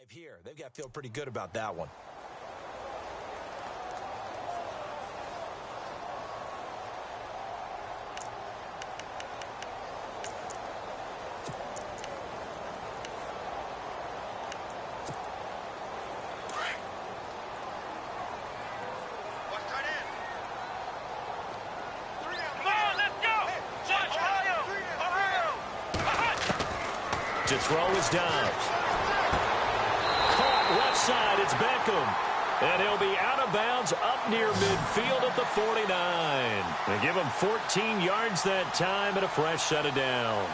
Here, they've got to feel pretty good about that one. To throw is Dobbs. Caught left side, it's Beckham. And he'll be out of bounds up near midfield at the 49. They give him 14 yards that time and a fresh set of downs.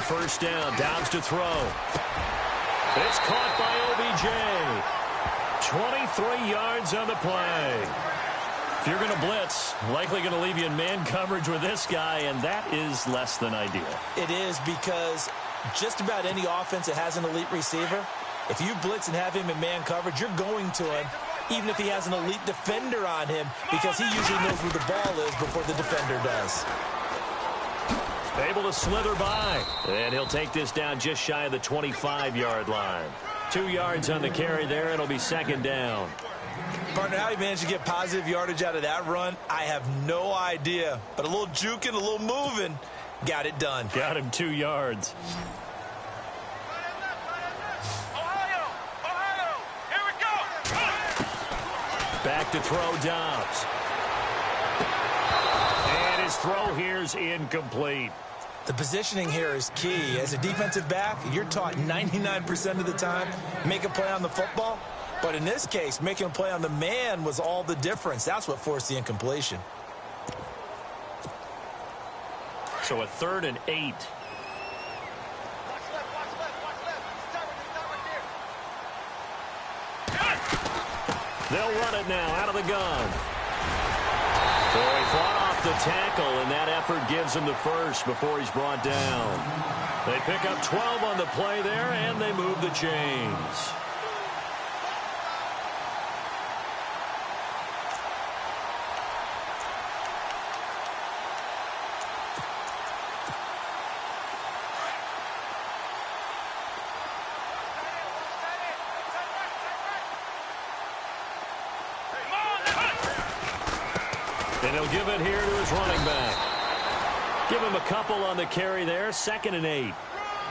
First down, Dobbs to throw. It's caught by OBJ. 23 yards on the play. If you're going to blitz, likely going to leave you in man coverage with this guy, and that is less than ideal. It is, because just about any offense that has an elite receiver, if you blitz and have him in man coverage, you're going to him, even if he has an elite defender on him, because he usually knows where the ball is before the defender does. Able to slither by, and he'll take this down just shy of the 25-yard line. 2 yards on the carry there. It'll be second down. Partner, how he managed to get positive yardage out of that run, I have no idea. But a little juking, a little moving, got it done. Got him 2 yards. Ohio, here we go. Back to throw, Dobbs. And his throw here's incomplete. The positioning here is key. As a defensive back, you're taught 99% of the time, make a play on the football. But in this case, making a play on the man was all the difference. That's what forced the incompletion. So a 3rd and 8. Watch left. Stop right there. They'll run it now out of the gun. So he fought off the tackle, and that effort gives him the first before he's brought down. They pick up 12 on the play there, and they move the chains. And he'll give it here to his running back. Give him a couple on the carry there, 2nd and 8.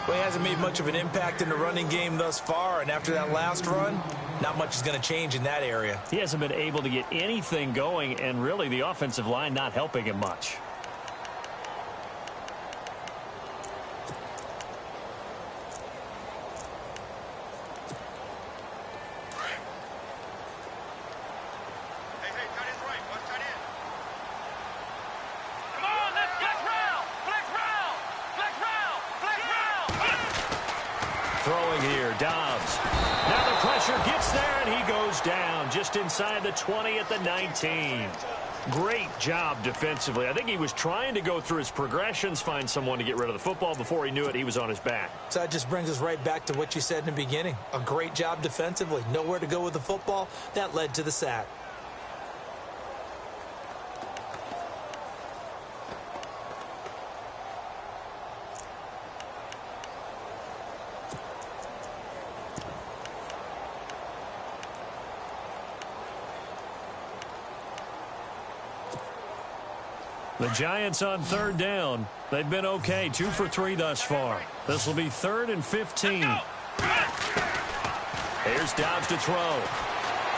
Well, he hasn't made much of an impact in the running game thus far, and after that last run, not much is going to change in that area. He hasn't been able to get anything going, and really the offensive line not helping him much. Throwing here, Dobbs. Now the pressure gets there, and he goes down just inside the 20 at the 19. Great job defensively. I think he was trying to go through his progressions, find someone to get rid of the football. Before he knew it, he was on his back. So that just brings us right back to what you said in the beginning. A great job defensively. Nowhere to go with the football. That led to the sack. The Giants on 3rd down. They've been okay, 2 for 3 thus far. This will be 3rd and 15. Here's Dobbs to throw.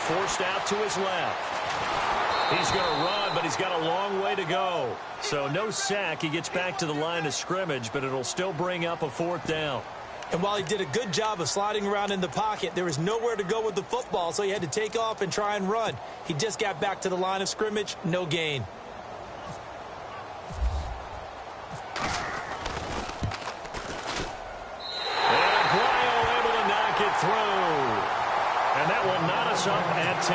Forced out to his left. He's going to run, but he's got a long way to go. So no sack. He gets back to the line of scrimmage, but it'll still bring up a 4th down. And while he did a good job of sliding around in the pocket, there was nowhere to go with the football, so he had to take off and try and run. He just got back to the line of scrimmage, no gain. Through. And that will knot us up at 10.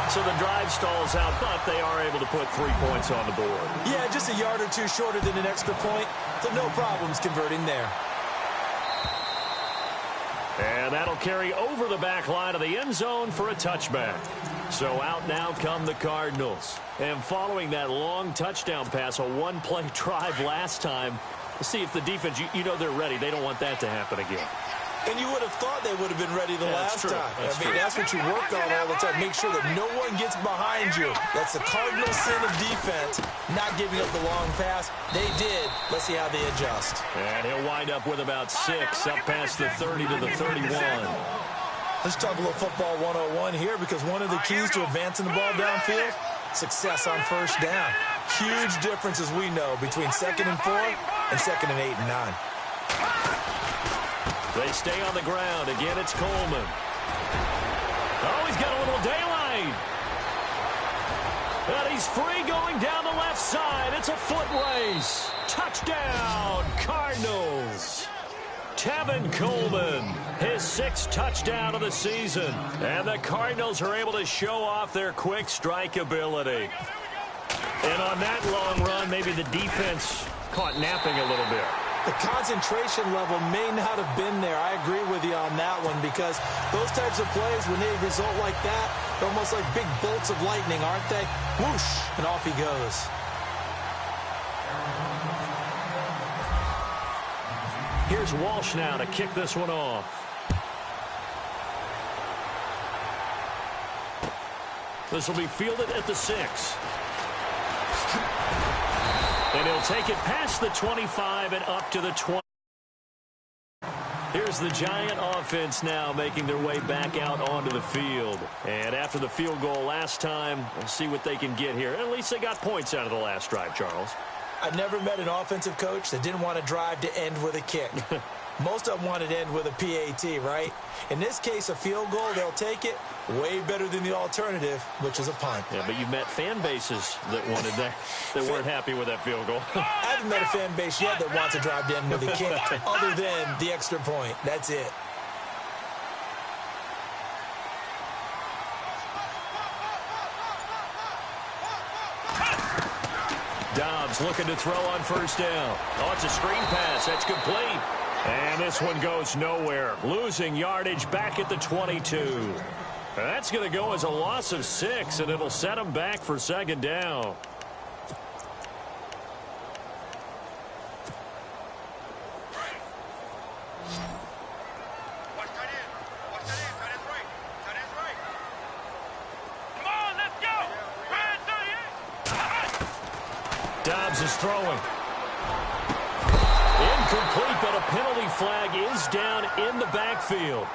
So the drive stalls out, but they are able to put 3 points on the board. Yeah, just a yard or two shorter than an extra point, so no problems converting there. And that'll carry over the back line of the end zone for a touchback. So out now come the Cardinals. And following that long touchdown pass, a one-play drive last time, let's see if the defense, you know they're ready. They don't want that to happen again. And you would have thought they would have been ready the last time. That's true. That's what you work on all the time. Make sure that no one gets behind you. That's the cardinal sin of defense, not giving up the long pass. They did. Let's see how they adjust. And he'll wind up with about 6 up past the 30 to the 31. Let's talk a little football 101 here, because one of the keys to advancing the ball downfield, success on first down. Huge difference, as we know, between 2nd and 4 and 2nd and 8 and 9. They stay on the ground. Again, it's Coleman. Oh, he's got a little daylight. And he's free going down the left side. It's a foot race. Touchdown, Cardinals. Tevin Coleman, his 6th touchdown of the season. And the Cardinals are able to show off their quick strike ability. And on that long run, maybe the defense caught napping a little bit. The concentration level may not have been there. I agree with you on that one, because those types of plays, when they result like that, they're almost like big bolts of lightning, aren't they? Whoosh, and off he goes. Here's Walsh now to kick this one off. This will be fielded at the 6. And he'll take it past the 25 and up to the 20. Here's the Giant offense now making their way back out onto the field. And after the field goal last time, we'll see what they can get here. At least they got points out of the last drive, Charles. I've never met an offensive coach that didn't want to drive to end with a kick. Most of them wanted to end with a PAT, right? In this case, a field goal, they'll take it. Way better than the alternative, which is a punt. Yeah, but you've met fan bases that wanted that, that weren't happy with that field goal. I haven't met a fan base yet that wants to drive to end with a kick other than the extra point. That's it. Dobbs looking to throw on first down. Oh, it's a screen pass. That's complete. And this one goes nowhere. Losing yardage back at the 22. And that's going to go as a loss of 6, and it'll set them back for 2nd down. Dobbs is throwing. Incomplete, but a penalty flag is down in the backfield.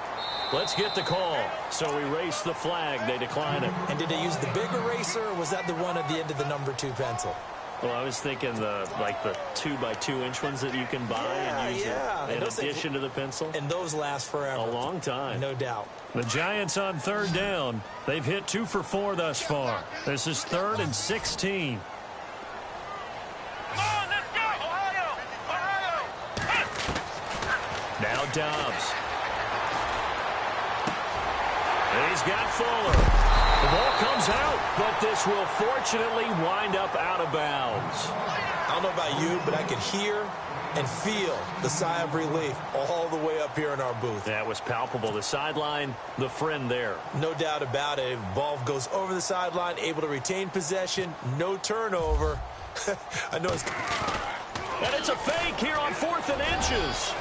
Let's get the call. So erase the flag. They decline it. And did they use the big eraser, or was that the one at the end of the number 2 pencil? Well, I was thinking the 2x2-inch ones that you can buy and use in addition to the pencil. And those last forever. A long time. No doubt. The Giants on 3rd down. They've hit 2 for 4 thus far. This is 3rd and 16. Now Dobbs. He's got Fuller. The ball comes out, but this will fortunately wind up out of bounds. I don't know about you, but I could hear and feel the sigh of relief all the way up here in our booth. That was palpable. The sideline, the friend there. No doubt about it. Ball goes over the sideline, able to retain possession, no turnover. I know it's... And it's a fake here on 4th and inches.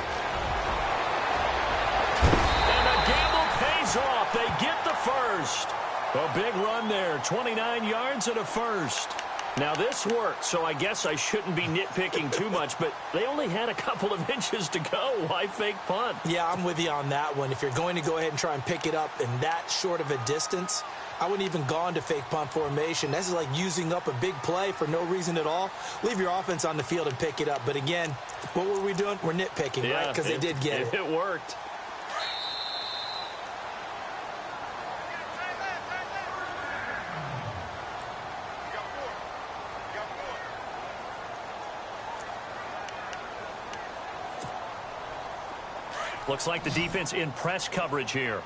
And the gamble pays off. They get the first. A big run there. 29 yards and a first. Now, this worked, so I guess I shouldn't be nitpicking too much, but they only had a couple of inches to go. Why fake punt? Yeah, I'm with you on that one. If you're going to go ahead and try and pick it up in that short of a distance, I wouldn't even gone to fake punt formation. This is like using up a big play for no reason at all. Leave your offense on the field and pick it up. But again, what were we doing? We're nitpicking, right? Because they did get it. It worked. Looks like the defense in press coverage here.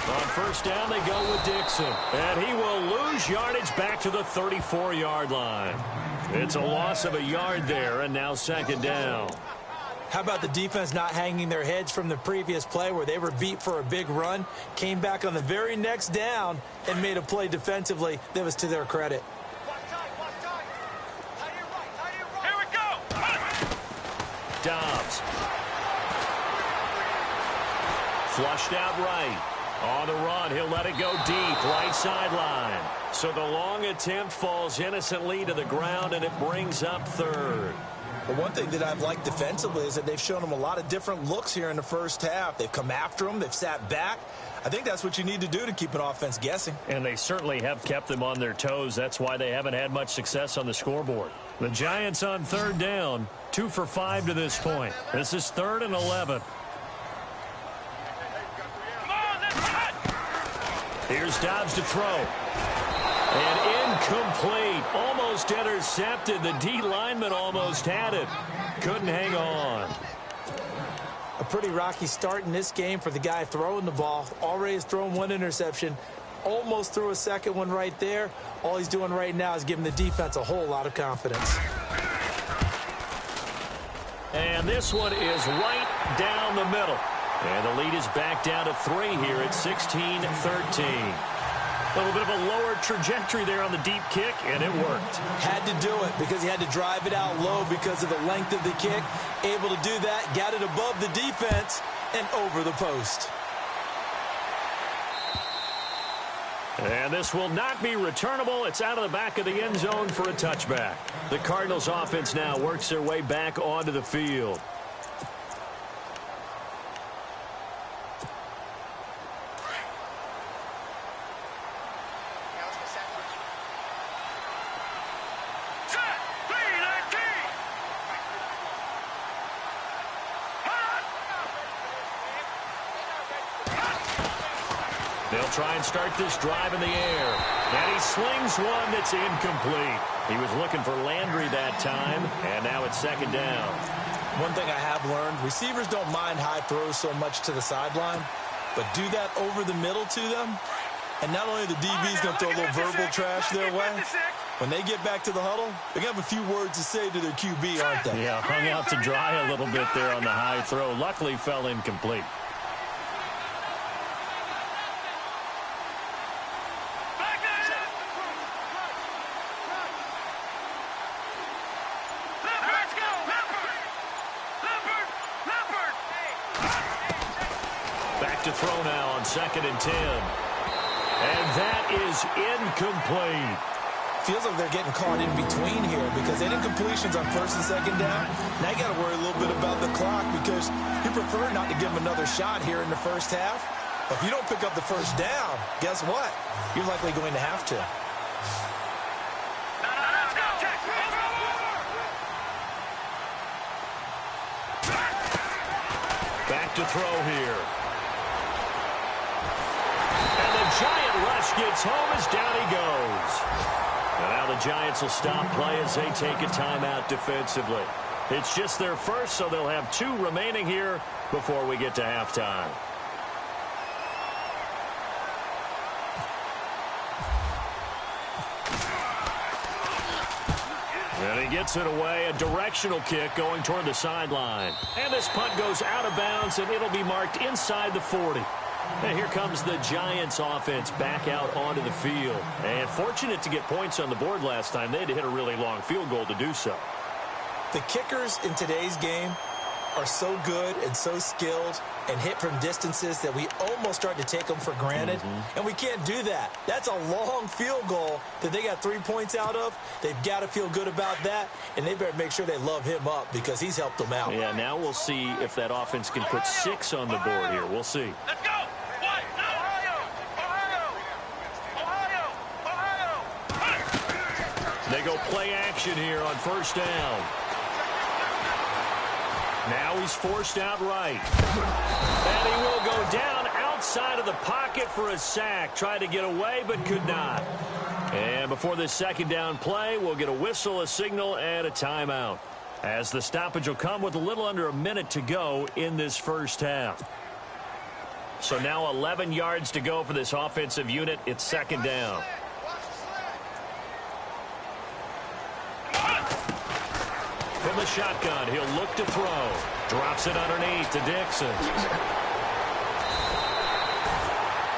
On first down, they go with Dixon. And he will lose yardage back to the 34-yard line. It's a loss of a yard there, and now second down. How about the defense not hanging their heads from the previous play where they were beat for a big run, came back on the very next down, and made a play defensively that was to their credit. Here we go. Dobbs. Flushed out right. On the run, he'll let it go deep, right sideline. So the long attempt falls innocently to the ground, and it brings up third. But one thing that I've liked defensively is that they've shown them a lot of different looks here in the first half. They've come after them. They've sat back. I think that's what you need to do to keep an offense guessing. And they certainly have kept them on their toes. That's why they haven't had much success on the scoreboard. The Giants on third down, 2 for 5 to this point. This is 3rd and 11. Here's Dobbs to throw. And incomplete. Almost intercepted. The D lineman almost had it. Couldn't hang on. A pretty rocky start in this game for the guy throwing the ball. Already has thrown one interception. Almost threw a second one right there. All he's doing right now is giving the defense a whole lot of confidence. And this one is right down the middle. And the lead is back down to 3 here at 16-13. A little bit of a lower trajectory there on the deep kick, and it worked. Had to do it because he had to drive it out low because of the length of the kick. Able to do that, got it above the defense and over the post. And this will not be returnable. It's out of the back of the end zone for a touchback. The Cardinals offense now works their way back onto the field. They'll try and start this drive in the air. And he slings one that's incomplete. He was looking for Landry that time, and now it's second down. One thing I have learned, receivers don't mind high throws so much to the sideline, but do that over the middle to them, and not only the DB's going to throw a little verbal trash their way, when they get back to the huddle, they're going to have a few words to say to their QB, aren't they? Yeah, hung out to dry a little bit there on the high throw. Luckily fell incomplete. To throw now on 2nd and 10. And that is incomplete. Feels like they're getting caught in between here because they did completions on 1st and 2nd down. Now you got to worry a little bit about the clock because you prefer not to give them another shot here in the first half. But if you don't pick up the first down, guess what? You're likely going to have to. Back to throw here. Giant rush gets home as down he goes. And now the Giants will stop play as they take a timeout defensively. It's just their first, so they'll have 2 remaining here before we get to halftime. And he gets it away, a directional kick going toward the sideline. And this punt goes out of bounds, and it'll be marked inside the 40. And here comes the Giants offense back out onto the field. And fortunate to get points on the board last time. They had to hit a really long field goal to do so. The kickers in today's game are so good and so skilled and hit from distances that we almost start to take them for granted. And we can't do that. That's a long field goal that they got 3 points out of. They've got to feel good about that, and they better make sure they love him up because he's helped them out. Yeah, now we'll see if that offense can put 6 on the board here. We'll see. Let's go. They go play action here on first down. Now he's forced out right. And he will go down outside of the pocket for a sack. Tried to get away, but could not. And before this second down play, we'll get a whistle, a signal, and a timeout, as the stoppage will come with a little under a minute to go in this first half. So now 11 yards to go for this offensive unit. It's second down. From the shotgun, he'll look to throw. Drops it underneath to Dixon.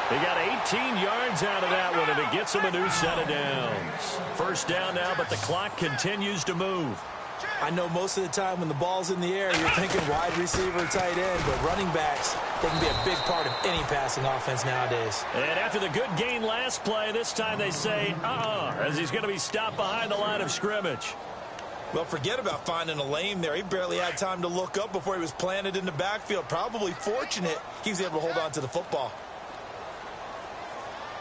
He got 18 yards out of that one, and it gets him a new set of downs. First down now, but the clock continues to move. I know most of the time when the ball's in the air, you're thinking wide receiver, tight end, but running backs, they can be a big part of any passing offense nowadays. And after the good gain last play, this time they say, as he's going to be stopped behind the line of scrimmage. Well, forget about finding a lane there. He barely had time to look up before he was planted in the backfield. Probably fortunate he was able to hold on to the football.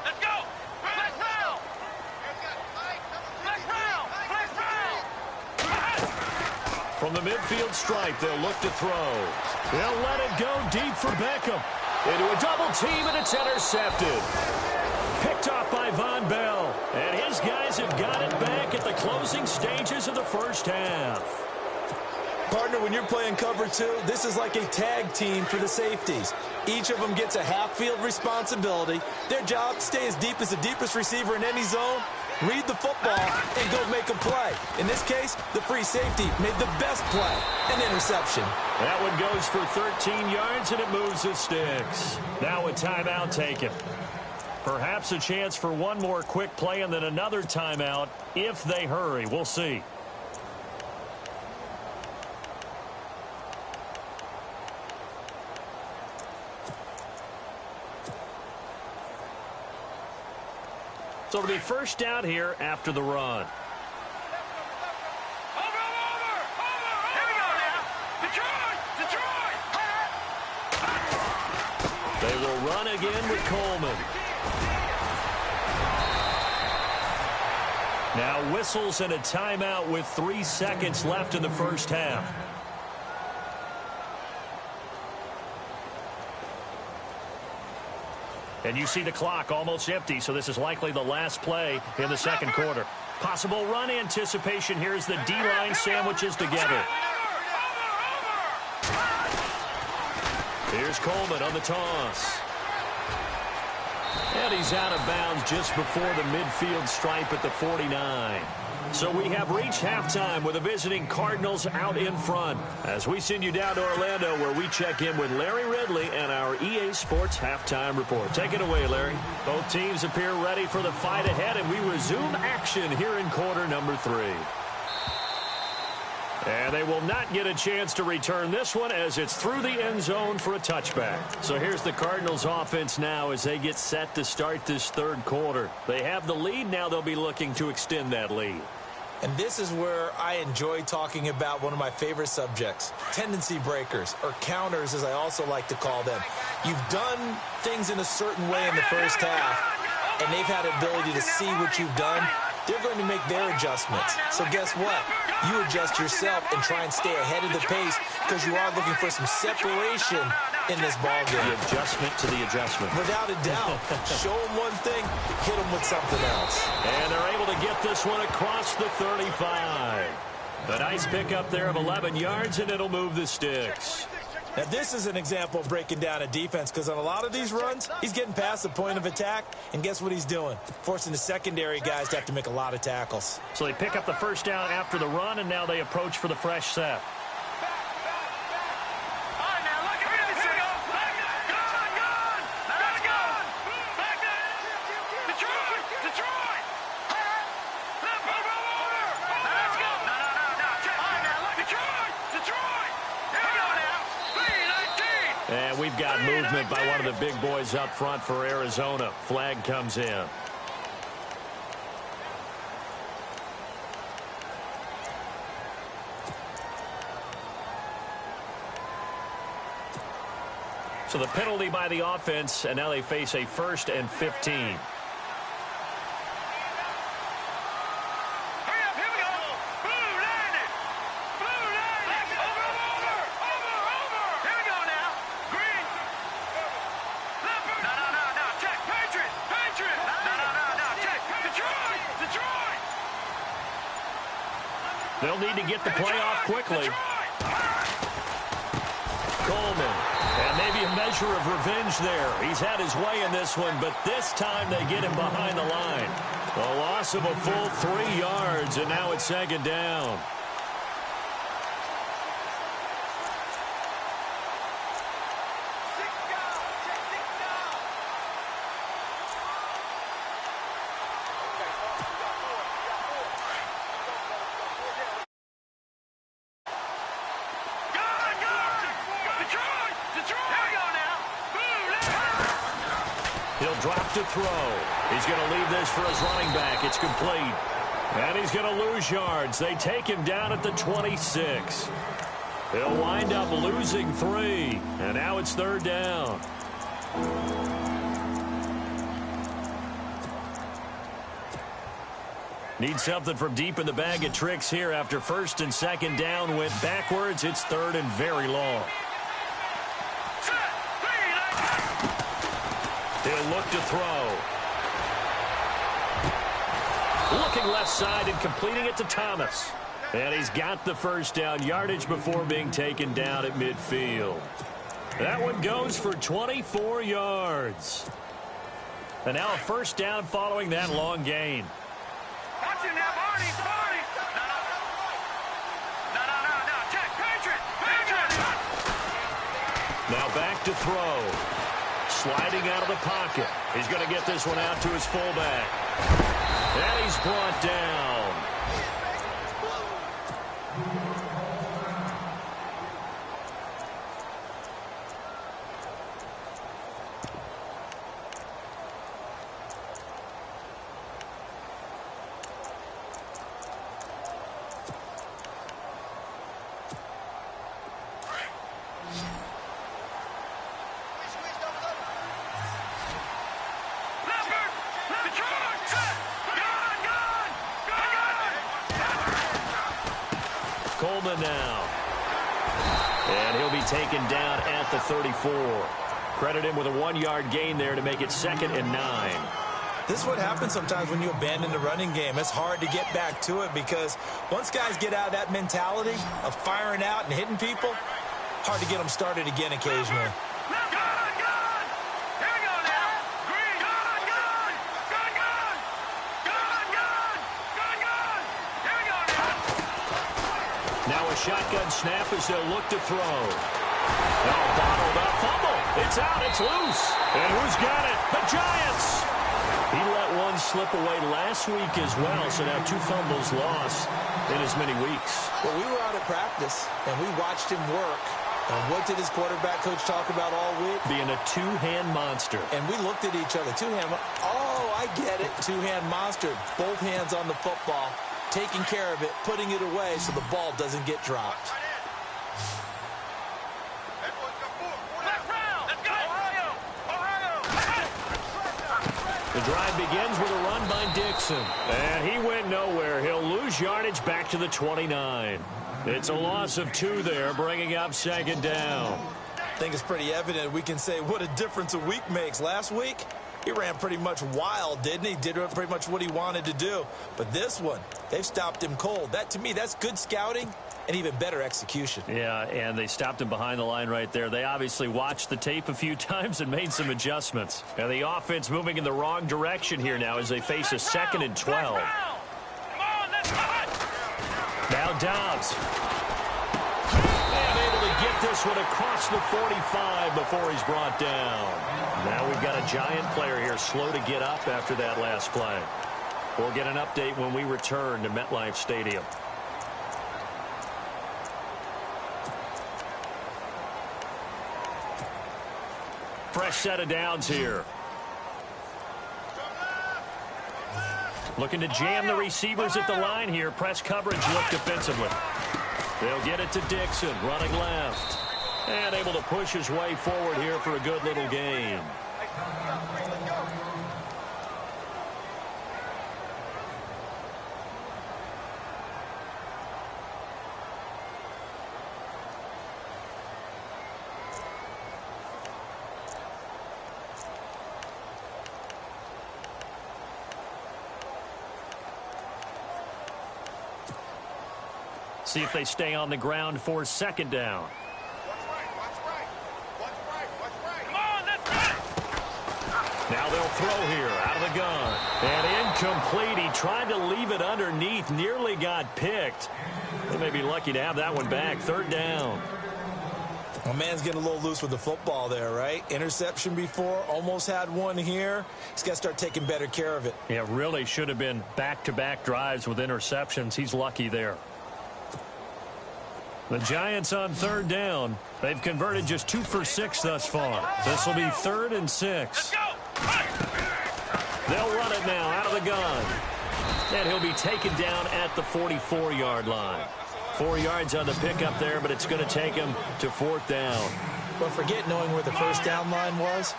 Let's go! Flex round! Flex round! Flex round! From the midfield stripe, they'll look to throw. They'll let it go deep for Beckham. Into a double team, and it's intercepted. Picked off by Von Bell. And his guys have got it back at the closing stages of the first half. Partner, when you're playing cover two, this is like a tag team for the safeties. Each of them gets a half-field responsibility. Their job, stay as deep as the deepest receiver in any zone, read the football, and go make a play. In this case, the free safety made the best play, an interception. That one goes for 13 yards, and it moves the sticks. Now a timeout taken. Perhaps a chance for one more quick play and then another timeout if they hurry. We'll see. So it'll be first down here after the run. Here we go now! Detroit! Detroit! They will run again with Coleman. Now whistles and a timeout with 3 seconds left in the first half. And you see the clock almost empty, so this is likely the last play in the second quarter. Possible run anticipation here as the D-line sandwiches together. Here's Coleman on the toss. And he's out of bounds just before the midfield stripe at the 49. So we have reached halftime with the visiting Cardinals out in front as we send you down to Orlando where we check in with Larry Ridley and our EA Sports Halftime Report. Take it away, Larry. Both teams appear ready for the fight ahead, and we resume action here in quarter number 3. And they will not get a chance to return this one as it's through the end zone for a touchback. So here's the Cardinals offense now as they get set to start this third quarter. They have the lead. Now they'll be looking to extend that lead. And this is where I enjoy talking about one of my favorite subjects, tendency breakers, or counters as I also like to call them. You've done things in a certain way in the first half, and they've had the ability to see what you've done. They're going to make their adjustments. So guess what? You adjust yourself and try and stay ahead of the pace because you are looking for some separation in this ball game. The adjustment to the adjustment. Without a doubt. Show them one thing, hit them with something else. And they're able to get this one across the 35. A nice pickup there of 11 yards, and it'll move the sticks. Now, this is an example of breaking down a defense because on a lot of these runs, he's getting past the point of attack, and guess what he's doing? Forcing the secondary guys to have to make a lot of tackles. So they pick up the first down after the run, and now they approach for the fresh set. And we've got movement by one of the big boys up front for Arizona. Flag comes in. So the penalty by the offense, and now they face a 1st and 15. They'll need to get the play off quickly. Coleman And maybe a measure of revenge there. He's had his way in this one, but this time they get him behind the line. A loss of a full 3 yards, and now it's second down. He'll drop to throw. He's going to leave this for his running back. It's complete. And he's going to lose yards. They take him down at the 26. He'll wind up losing 3. And now it's third down. Need something from deep in the bag of tricks here after first and second down went backwards. It's third and very long. He'll look to throw. Looking left side and completing it to Thomas. And he's got the first down yardage before being taken down at midfield. That one goes for 24 yards. And now a first down following that long gain. Watch him now, Marty. No. Check. Patriot. Now back to throw. Sliding out of the pocket. He's going to get this one out to his fullback. And he's brought down. Coleman now. And he'll be taken down at the 34. Credit him with a 1-yard gain there to make it 2nd and 9. This is what happens sometimes when you abandon the running game. It's hard to get back to it because once guys get out of that mentality of firing out and hitting people, hard to get them started again occasionally. Now a shotgun snap as they'll look to throw. Oh, bottled up. Fumble. It's out. It's loose. And who's got it? The Giants. He let one slip away last week as well, so now 2 fumbles lost in as many weeks. Well, we were out at practice, and we watched him work. And what did his quarterback coach talk about all week? Being a 2-hand monster. And we looked at each other. 2-hand. Oh, I get it. 2-hand monster. Both hands on the football. Taking care of it, putting it away so the ball doesn't get dropped. The drive begins with a run by Dixon. And he went nowhere. He'll lose yardage back to the 29. It's a loss of 2 there, bringing up 2nd down. I think it's pretty evident we can say what a difference a week makes. Last week, he ran pretty much wild, didn't he? Did pretty much what he wanted to do. But this one, they've stopped him cold. That, to me, that's good scouting and even better execution. Yeah, and they stopped him behind the line right there. They obviously watched the tape a few times and made some adjustments. And the offense moving in the wrong direction here now as they face a 2nd and 12. Now Dobbs. And able to get this one across the 45 before he's brought down. Now we've got a Giant player here slow to get up after that last play. We'll get an update when we return to MetLife Stadium. Fresh set of downs here. Looking to jam the receivers at the line here. Press coverage look defensively. They'll get it to Dixon, running left. And able to push his way forward here for a good little gain. See if they stay on the ground for 2nd down. Now they'll throw here out of the gun. And incomplete. He tried to leave it underneath. Nearly got picked. They may be lucky to have that one back. Third down. My man's getting a little loose with the football there, right? Interception before, almost had one here. He's got to start taking better care of it. Yeah, really should have been back-to-back drives with interceptions. He's lucky there. The Giants on third down. They've converted just 2 for 6 thus far. This will be 3rd and 6. They'll run it now out of the gun. And he'll be taken down at the 44-yard line. 4 yards on the pickup there, but it's going to take him to 4th down. But forget knowing where the first down line was.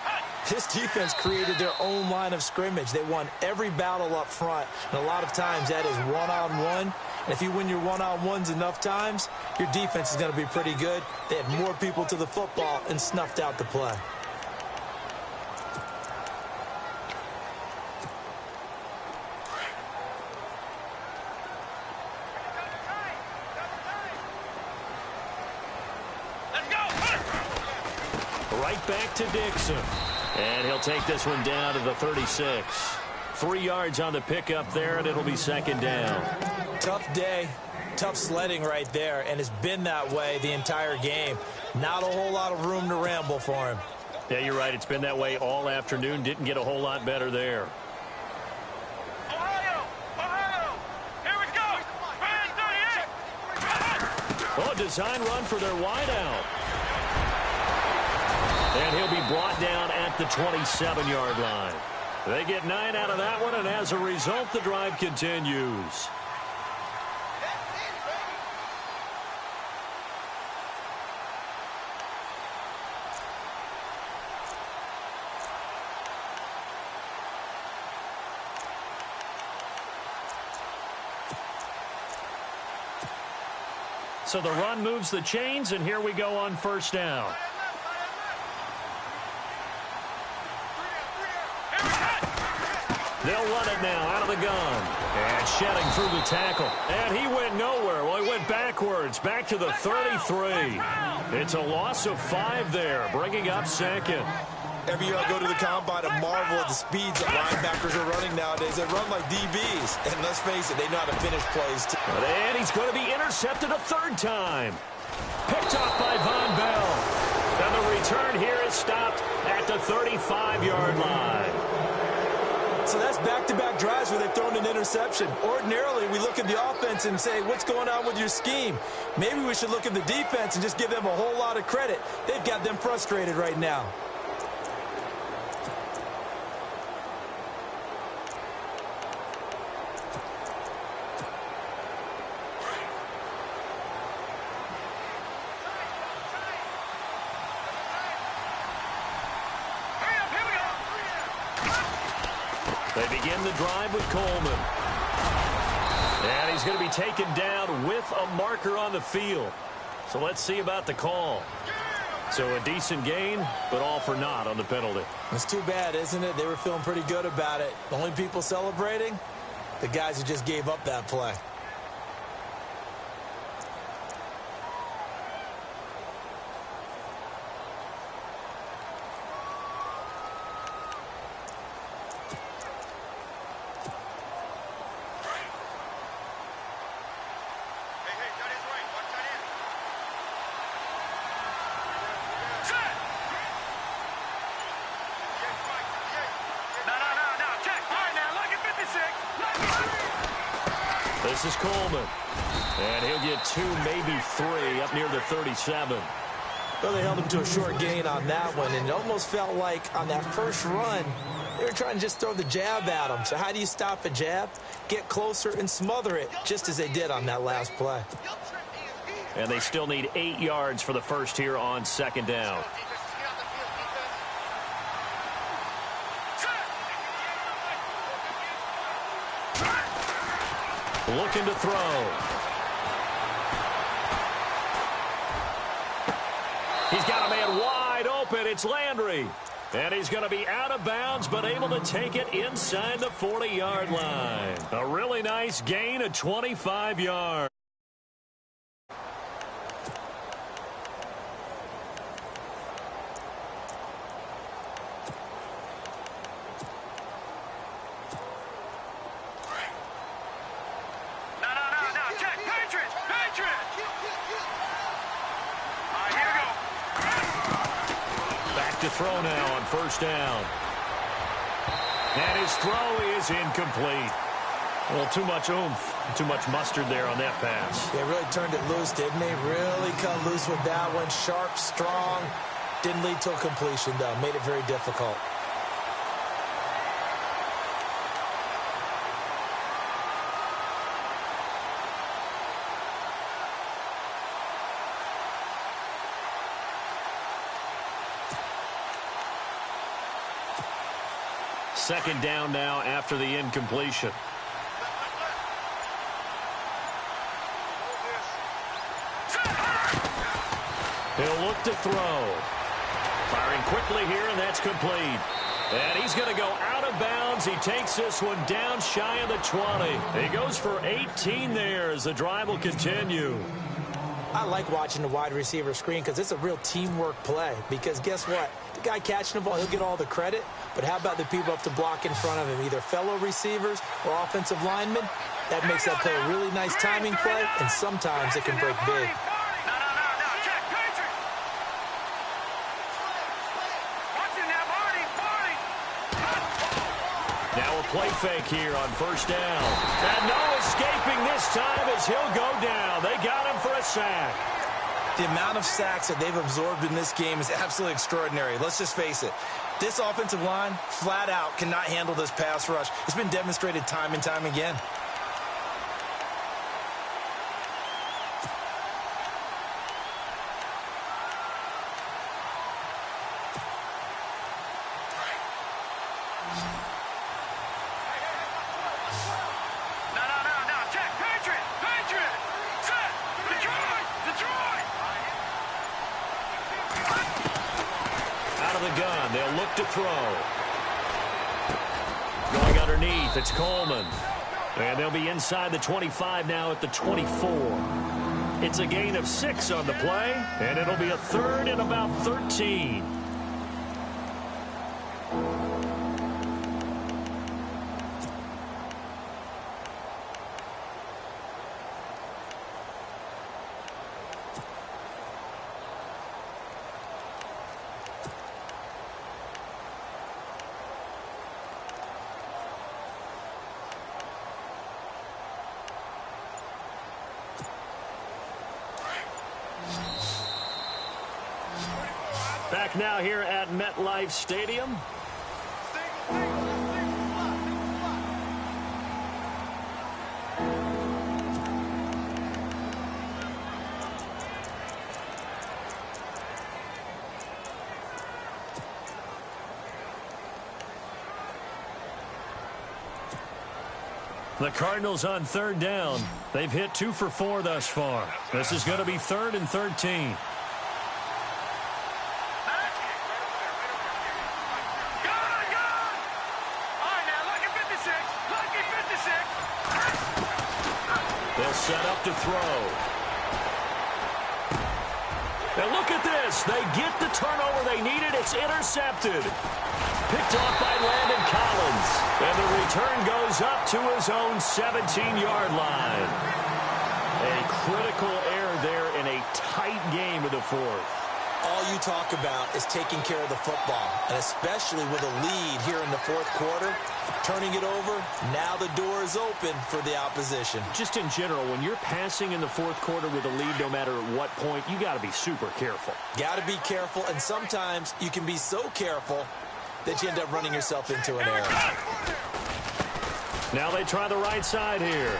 This defense created their own line of scrimmage. They won every battle up front, and a lot of times that is one-on-one. And if you win your one-on-ones enough times, your defense is going to be pretty good. They had more people to the football and snuffed out the play. Right back to Dixon. And he'll take this one down to the 36. 3 yards on the pickup there, and it'll be 2nd down. Tough day, tough sledding right there, and it's been that way the entire game. Not a whole lot of room to ramble for him. Yeah, you're right. It's been that way all afternoon. Didn't get a whole lot better there. Ohio! Here we go! Oh, design run for their wideout. And he'll be brought down at the 27-yard line. They get 9 out of that one, and as a result, the drive continues. So the run moves the chains, and here we go on 1st down. They'll run it now out of the gun. And shedding through the tackle. And he went nowhere. Well, he went backwards, back to the 33. It's a loss of 5 there, bringing up 2nd. Every year I go to the combine and marvel at the speeds that linebackers are running nowadays. They run like DBs. And let's face it, they know how to finish plays too. And he's going to be intercepted a 3rd time. Picked off by Von Bell. And the return here is stopped at the 35-yard line. So that's back-to-back drives where they've thrown an interception. Ordinarily, we look at the offense and say, what's going on with your scheme? Maybe we should look at the defense and just give them a whole lot of credit. They've got them frustrated right now. They begin the drive with Coleman. And he's going to be taken down with a marker on the field. So let's see about the call. So a decent gain, but all for naught on the penalty. It's too bad, isn't it? They were feeling pretty good about it. The only people celebrating, the guys who just gave up that play. This is Coleman. And he'll get 2, maybe 3 up near the 37. Well, they held him to a short gain on that one, and it almost felt like on that first run, they were trying to just throw the jab at him. So how do you stop a jab? Get closer and smother it, just as they did on that last play. And they still need 8 yards for the first here on 2nd down. Looking to throw. He's got a man wide open. It's Landry. And he's going to be out of bounds, but able to take it inside the 40-yard line. A really nice gain of 25 yards. throw now on first down. And his throw is incomplete. Well, too much oomph, too much mustard there on that pass. They really turned it loose, didn't they? Really cut loose with that one. Sharp, strong. Didn't lead to a completion, though. Made it very difficult. Second down now after the incompletion. He'll look to throw. Firing quickly here, and that's complete. And he's going to go out of bounds. He takes this one down shy of the 20. He goes for 18 there as the drive will continue. I like watching the wide receiver screen because it's a real teamwork play. Because guess what? The guy catching the ball, he'll get all the credit. But how about the people up to block in front of him, either fellow receivers or offensive linemen? That makes that play a really nice timing play, and sometimes it can break big. Now a play fake here on first down. And no escaping this time as he'll go down. They got him for a sack. The amount of sacks that they've absorbed in this game is absolutely extraordinary. Let's just face it. This offensive line, flat out, cannot handle this pass rush. It's been demonstrated time and time again. They'll look to throw. Going underneath, it's Coleman. And they'll be inside the 25 now at the 24. It's a gain of 6 on the play, and it'll be a third and about 13. Back now here at MetLife Stadium. The Cardinals on third down. They've hit 2 for 4 thus far. This is going to be 3rd and 13. Set up to throw. And look at this. They get the turnover they needed. It's intercepted. Picked off by Landon Collins. And the return goes up to his own 17-yard line. A critical error there in a tight game of the fourth. All you talk about is taking care of the football, and especially with a lead here in the fourth quarter, turning it over, now the door is open for the opposition. Just in general, when you're passing in the fourth quarter with a lead, no matter at what point, you got to be super careful. Got to be careful, and sometimes you can be so careful that you end up running yourself into an error. Now they try the right side here.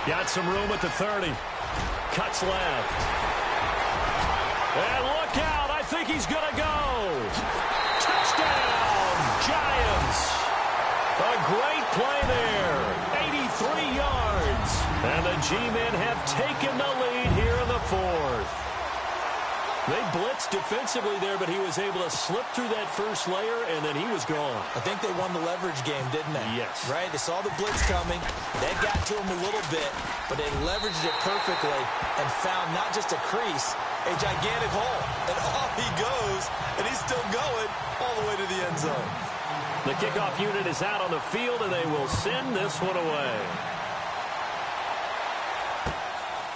Got some room at the 30. Cuts left. And look out, I think he's going to go. Touchdown, Giants. A great play there, 83 yards. And the G-men have taken the lead here in the fourth. They blitzed defensively there, but he was able to slip through that first layer, and then he was gone. I think they won the leverage game, didn't they? Yes. Right? They saw the blitz coming. That got to him a little bit, but they leveraged it perfectly and found not just a crease, a gigantic hole. And off he goes, and he's still going all the way to the end zone. The kickoff unit is out on the field, and they will send this one away.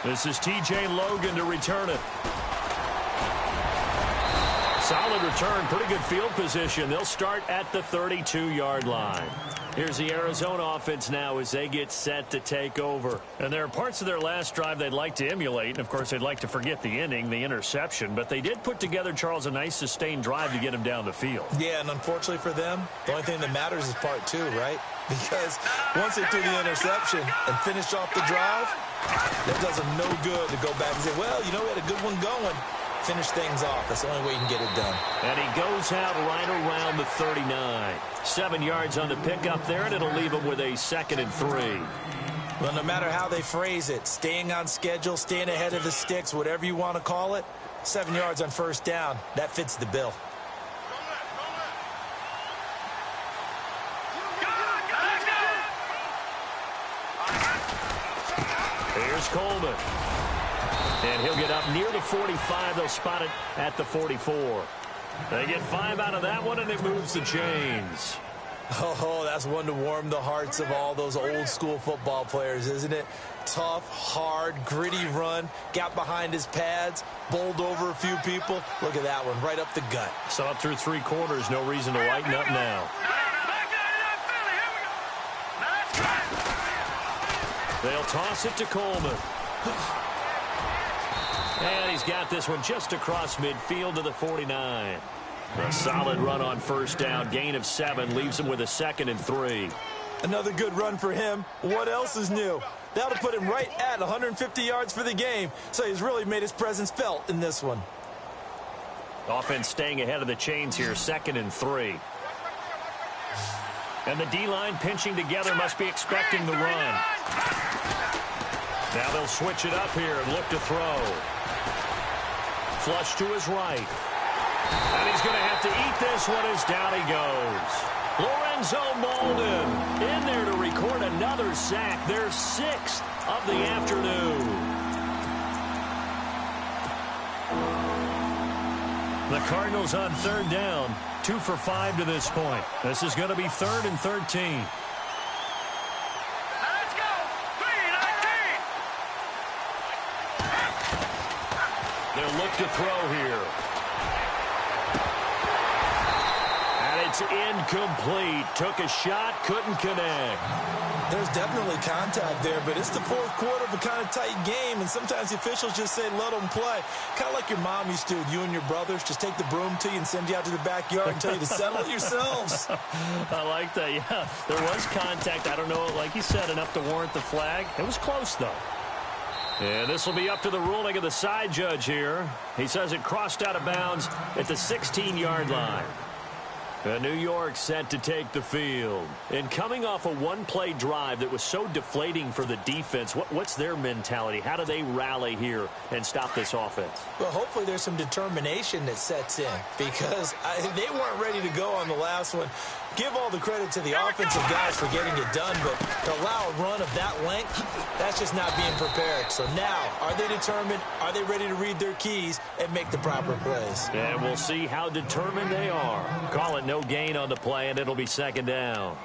This is T.J. Logan to return it. Solid return, pretty good field position. They'll start at the 32-yard line. Here's the Arizona offense now as they get set to take over. And there are parts of their last drive they'd like to emulate. And, of course, they'd like to forget the ending, the interception. But they did put together, Charles, a nice sustained drive to get him down the field. Yeah, and unfortunately for them, the only thing that matters is part two, right? Because once they threw the interception and finished off the drive, that does them no good to go back and say, well, you know, we had a good one going. Finish things off. That's the only way you can get it done. And he goes out right around the 39. 7 yards on the pickup there, and it'll leave him with a 2nd and 3. Well, no matter how they phrase it, staying on schedule, staying ahead of the sticks, whatever you want to call it, 7 yards on first down, that fits the bill. Here's Coleman. And he'll get up near the 45. They'll spot it at the 44. They get 5 out of that one, and it moves the chains. Oh, that's one to warm the hearts of all those old-school football players, isn't it? Tough, hard, gritty run. Got behind his pads, bowled over a few people. Look at that one, right up the gut. So up through 3 quarters, no reason to lighten up now. They'll toss it to Coleman. And he's got this one just across midfield to the 49. A solid run on first down. Gain of 7 leaves him with a 2nd and 3. Another good run for him. What else is new? That'll put him right at 150 yards for the game. So he's really made his presence felt in this one. Offense staying ahead of the chains here. 2nd and 3. And the D-line pinching together, must be expecting the run. Now they'll switch it up here and look to throw. Flush to his right. And he's going to have to eat this one as down he goes. Lorenzo Molden in there to record another sack. Their 6th of the afternoon. The Cardinals on 3rd down. 2 for 5 to this point. This is going to be 3rd and 13. They'll look to throw here. And it's incomplete. Took a shot, couldn't connect. There's definitely contact there, but it's the 4th quarter of a kind of tight game, and sometimes the officials just say, let them play. Kind of like your mom used to with you and your brothers. Just take the broom to you and send you out to the backyard and tell you to settle it yourselves. I like that, yeah. There was contact. I don't know, like you said, enough to warrant the flag. It was close, though. And this will be up to the ruling of the side judge here. He says it crossed out of bounds at the 16-yard line. New York set to take the field. And coming off a one-play drive that was so deflating for the defense, what's their mentality? How do they rally here and stop this offense? Well, hopefully there's some determination that sets in because they weren't ready to go on the last one. Give all the credit to the offensive guys for getting it done, but to allow a run of that length, that's just not being prepared. So now, are they determined? Are they ready to read their keys and make the proper plays? And we'll see how determined they are. Call it no gain on the play, and it'll be 2nd down.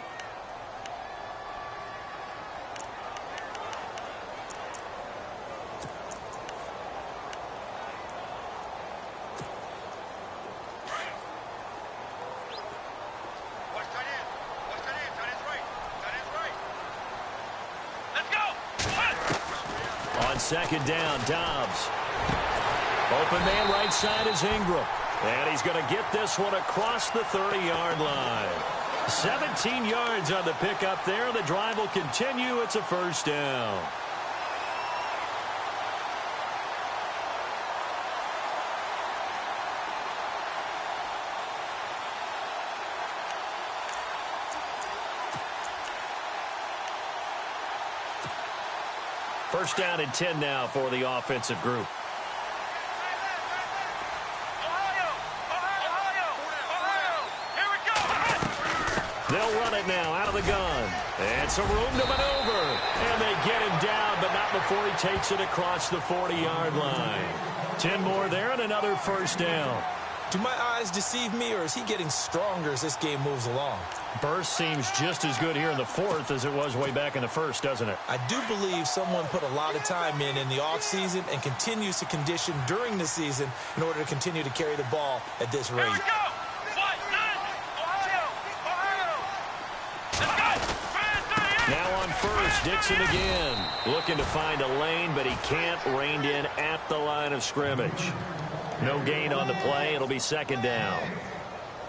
On 2nd down, Dobbs. Open man right side is Ingram. And he's going to get this one across the 30-yard line. 17 yards on the pickup there. The drive will continue. It's a 1st down. First down and 10 now for the offensive group. They'll run it now out of the gun. And some room to maneuver. And they get him down, but not before he takes it across the 40-yard line. 10 more there and another 1st down. Do my eyes deceive me, or is he getting stronger as this game moves along? Burst seems just as good here in the fourth as it was way back in the first, doesn't it? I do believe someone put a lot of time in the offseason and continues to condition during the season in order to continue to carry the ball at this rate. Here we go! Now on first, Dixon again. Looking to find a lane, but he can't. Reined in at the line of scrimmage. No gain on the play. It'll be second down.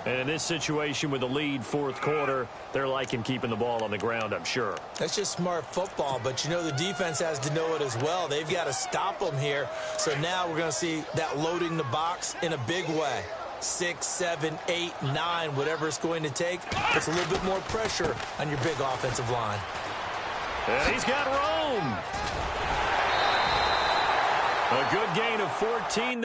And in this situation with the lead fourth quarter, they're liking keeping the ball on the ground, I'm sure. That's just smart football, but you know the defense has to know it as well. They've got to stop them here. So now we're going to see that loading the box in a big way. 6, 7, 8, 9, whatever it's going to take. Puts a little bit more pressure on your big offensive line. And he's got Rome. A good gain of 14.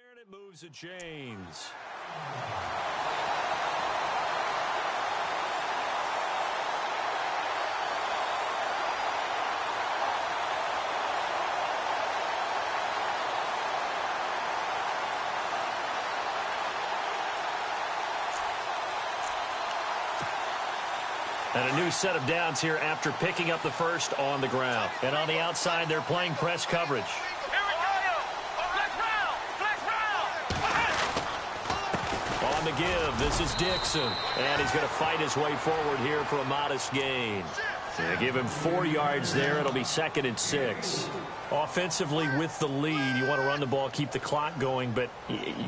And it moves the chains. And a new set of downs here after picking up the first on the ground. And on the outside, they're playing press coverage. On the give, this is Dixon. And he's going to fight his way forward here for a modest gain. Give him 4 yards there. It'll be second and 6. Offensively with the lead, you want to run the ball, keep the clock going, but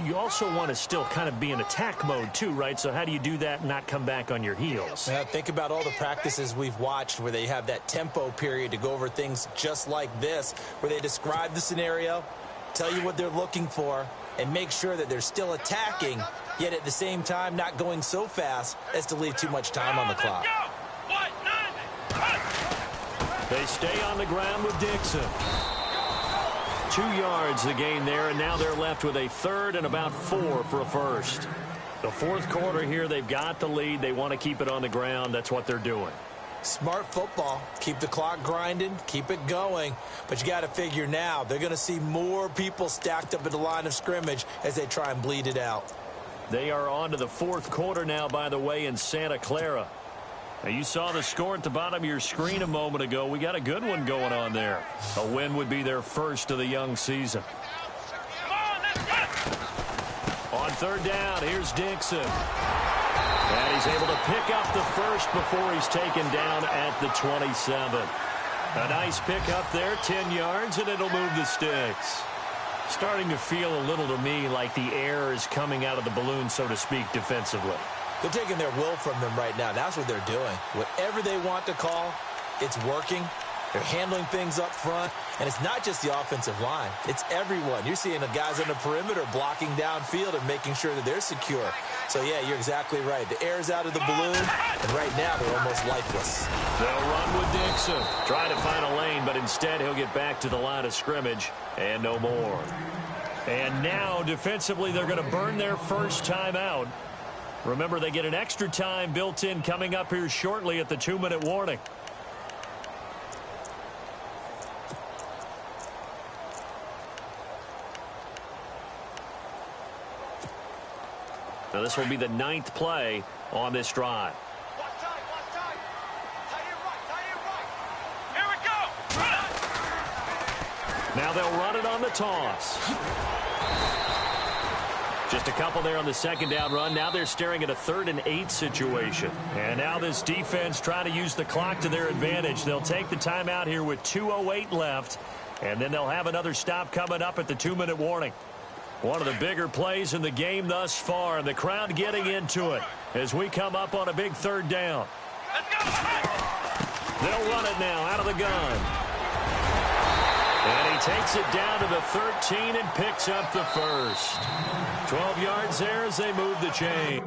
you also want to still kind of be in attack mode too, right? So how do you do that and not come back on your heels? Yeah, think about all the practices we've watched where they have that tempo period to go over things just like this, where they describe the scenario, tell you what they're looking for, and make sure that they're still attacking, yet at the same time not going so fast as to leave too much time on the clock. They stay on the ground with Dixon. 2 yards the gain there, and now they're left with a third and about 4 for a first. The fourth quarter here, they've got the lead. They want to keep it on the ground. That's what they're doing. Smart football. Keep the clock grinding, keep it going. But you got to figure now, they're going to see more people stacked up at the line of scrimmage as they try and bleed it out. They are on to the fourth quarter now, by the way, in Santa Clara. Now, you saw the score at the bottom of your screen a moment ago. We got a good one going on there. A win would be their first of the young season. On third down, here's Dixon. And he's able to pick up the first before he's taken down at the 27. A nice pick up there, 10 yards, and it'll move the sticks. Starting to feel a little to me like the air is coming out of the balloon, so to speak, defensively. They're taking their will from them right now. That's what they're doing. Whatever they want to call, it's working. They're handling things up front. And it's not just the offensive line. It's everyone. You're seeing the guys on the perimeter blocking downfield and making sure that they're secure. So, yeah, you're exactly right. The air's out of the balloon, and right now they're almost lifeless. They'll run with Dixon. Trying to find a lane, but instead he'll get back to the line of scrimmage and no more. And now, defensively, they're going to burn their first time out. Remember, they get an extra time built in coming up here shortly at the 2-minute warning. Now, this will be the 9th play on this drive. Here we go. Now they'll run it on the toss. Just a couple there on the second down run. Now they're staring at a 3rd and 8 situation. And now this defense trying to use the clock to their advantage. They'll take the timeout here with 2:08 left. And then they'll have another stop coming up at the 2-minute warning. One of the bigger plays in the game thus far. And the crowd getting into it as we come up on a big 3rd down. They'll run it now out of the gun. And he takes it down to the 13 and picks up the first. 12 yards there as they move the chain.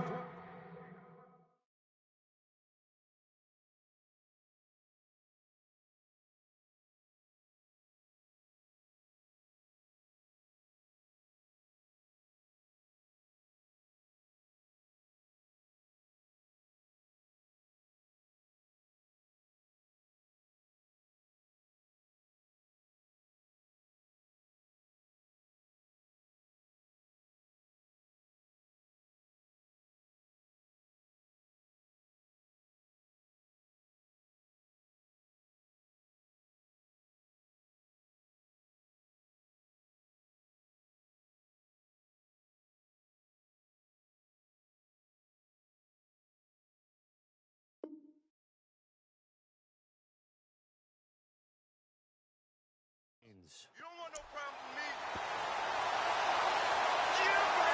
You don't want no problem with me.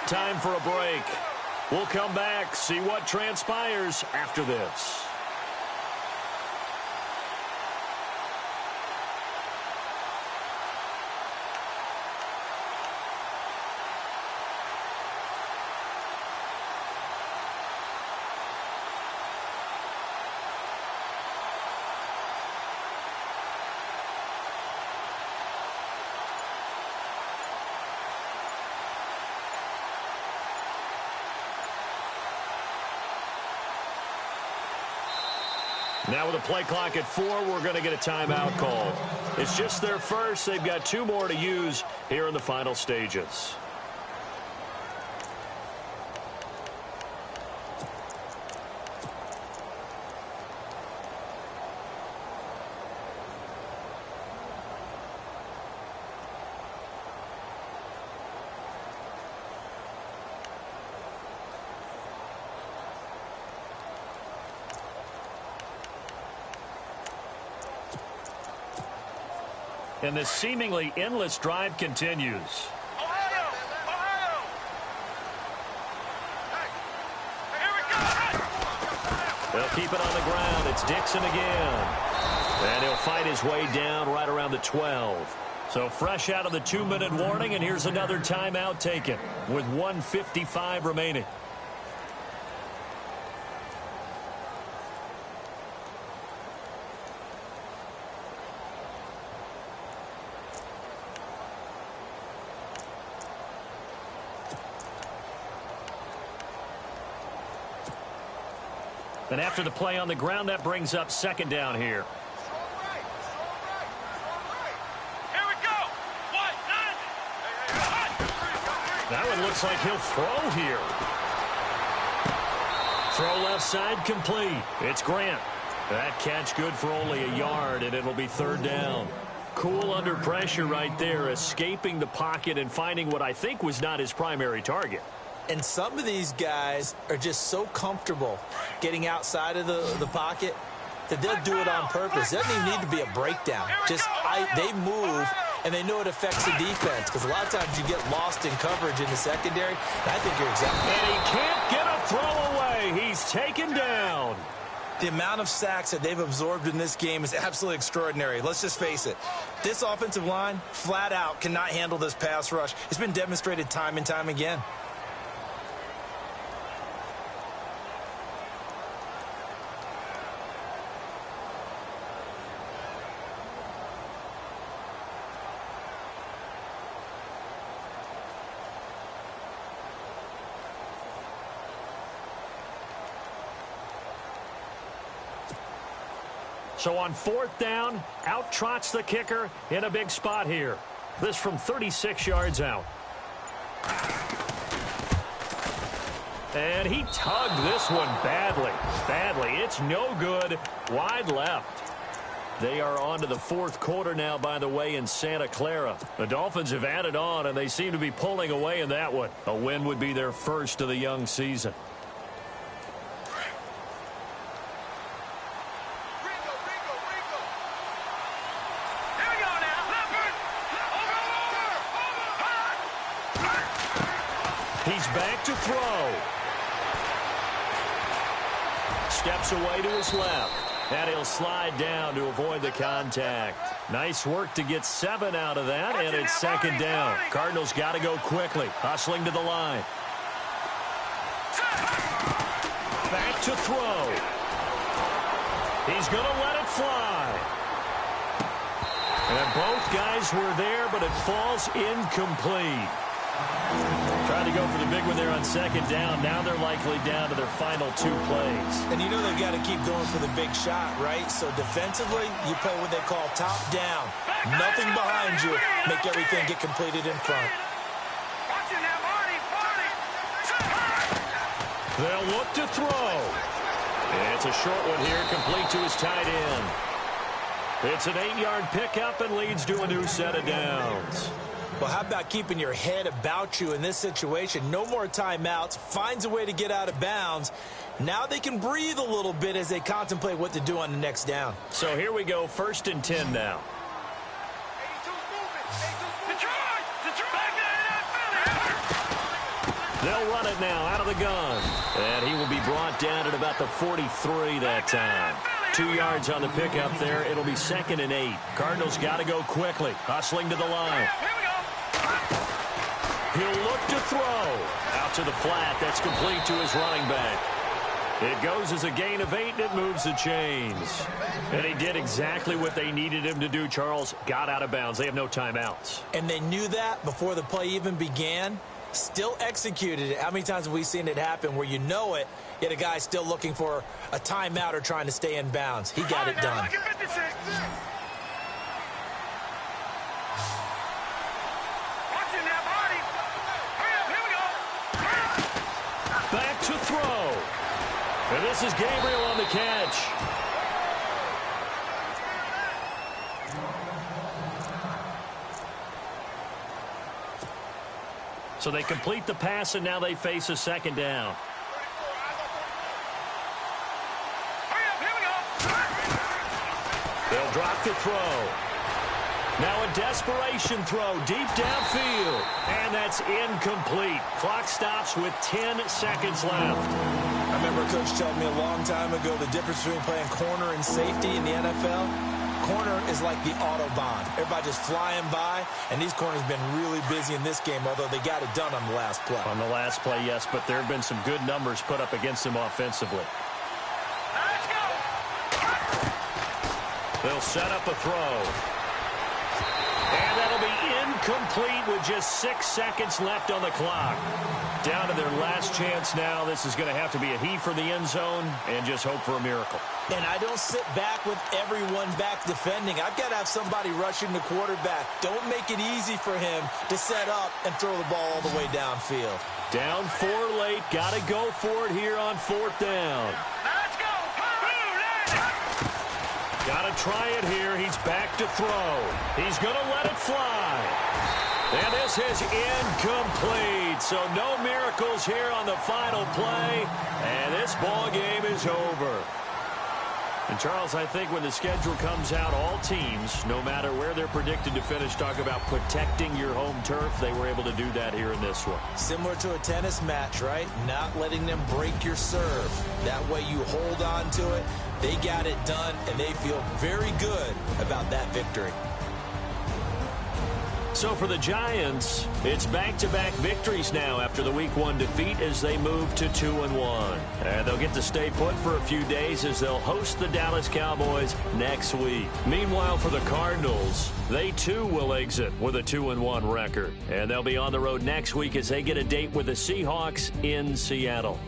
Time for a break. We'll come back, see what transpires after this. Now with a play clock at 4, we're going to get a timeout call. It's just their first. They've got 2 more to use here in the final stages. And this seemingly endless drive continues. Ohio! Ohio! Hey, here we go! They'll keep it on the ground. It's Dixon again. And he'll fight his way down right around the 12. So fresh out of the 2-minute warning, and here's another timeout taken with 1:55 remaining. And after the play on the ground, that brings up 2nd down here. Here we go! That one looks like he'll throw here. Throw left side complete. It's Grant. That catch good for only a yard, and it'll be 3rd down. Cool under pressure right there, escaping the pocket and finding what I think was not his primary target. And some of these guys are just so comfortable getting outside of the pocket that they'll do it on purpose. It doesn't even need to be a breakdown. They move, and they know it affects the defense, because a lot of times you get lost in coverage in the secondary, and I think you're exactly right. And he can't get a throw away. He's taken down. The amount of sacks that they've absorbed in this game is absolutely extraordinary. Let's just face it. This offensive line, flat out, cannot handle this pass rush. It's been demonstrated time and time again. So on 4th down, out trots the kicker in a big spot here. This from 36 yards out. And he tugged this one badly. It's no good. Wide left. They are on to the fourth quarter now, by the way, in Santa Clara. The Dolphins have added on, and they seem to be pulling away in that one. A win would be their first of the young season. He's back to throw. Steps away to his left. And he'll slide down to avoid the contact. Nice work to get 7 out of that, and it's second down. Cardinals got to go quickly. Hustling to the line. Back to throw. He's going to let it fly. And both guys were there, but it falls incomplete. Trying to go for the big one there on second down. Now they're likely down to their final 2 plays. And you know they've got to keep going for the big shot, right? So defensively, you play what they call top down. Nothing behind you. Make everything get completed in front. They'll look to throw. And it's a short one here, complete to his tight end. It's an 8-yard pickup and leads to a new set of downs. Well, how about keeping your head about you in this situation? No more timeouts. Finds a way to get out of bounds. Now they can breathe a little bit as they contemplate what to do on the next down. So here we go, 1st and 10 now. They'll run it now out of the gun. And he will be brought down at about the 43 that time. 2 yards on the pickup there. It'll be 2nd and 8. Cardinals got to go quickly. Hustling to the line. He'll look to throw. Out to the flat. That's complete to his running back. It goes as a gain of 8, and it moves the chains. And he did exactly what they needed him to do, Charles. Got out of bounds. They have no timeouts. And they knew that before the play even began. Still executed it. How many times have we seen it happen where you know it, yet a guy still looking for a timeout or trying to stay in bounds? He got it done. Back to throw. And this is Gabriel on the catch. So they complete the pass, and now they face a 2nd down. They'll drop the throw. Now a desperation throw deep downfield. And that's incomplete. Clock stops with 10 seconds left. I remember a coach telling me a long time ago the difference between playing corner and safety in the NFL. Corner is like the Autobahn. Everybody just flying by, and these corners have been really busy in this game, although they got it done on the last play. On the last play, yes, but there have been some good numbers put up against them offensively. Let's go. They'll set up a throw. And that'll be incomplete with just 6 seconds left on the clock. Down to their last chance now. This is going to have to be a heave for the end zone and just hope for a miracle. And I don't sit back with everyone back defending. I've got to have somebody rushing the quarterback. Don't make it easy for him to set up and throw the ball all the way downfield. Down 4 late. Got to go for it here on 4th down. Let's go. Got to try it here. He's back to throw. He's going to let it fly. And this is incomplete. So no miracles here on the final play. And this ball game is over. And, Charles, I think when the schedule comes out, all teams, no matter where they're predicted to finish, talk about protecting your home turf. They were able to do that here in this one. Similar to a tennis match, right? Not letting them break your serve. That way you hold on to it. They got it done, and they feel very good about that victory. So for the Giants, it's back-to-back victories now after the Week 1 defeat as they move to 2-1. And they'll get to stay put for a few days as they'll host the Dallas Cowboys next week. Meanwhile, for the Cardinals, they too will exit with a 2-1 record. And they'll be on the road next week as they get a date with the Seahawks in Seattle.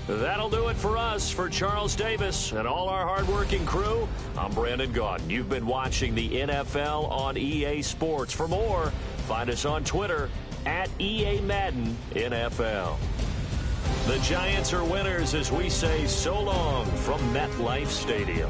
That'll do it for us. For Charles Davis and all our hardworking crew, I'm Brandon Gaudin. You've been watching the NFL on EA Sports. For more, find us on Twitter at EA Madden NFL. The Giants are winners as we say so long from MetLife Stadium.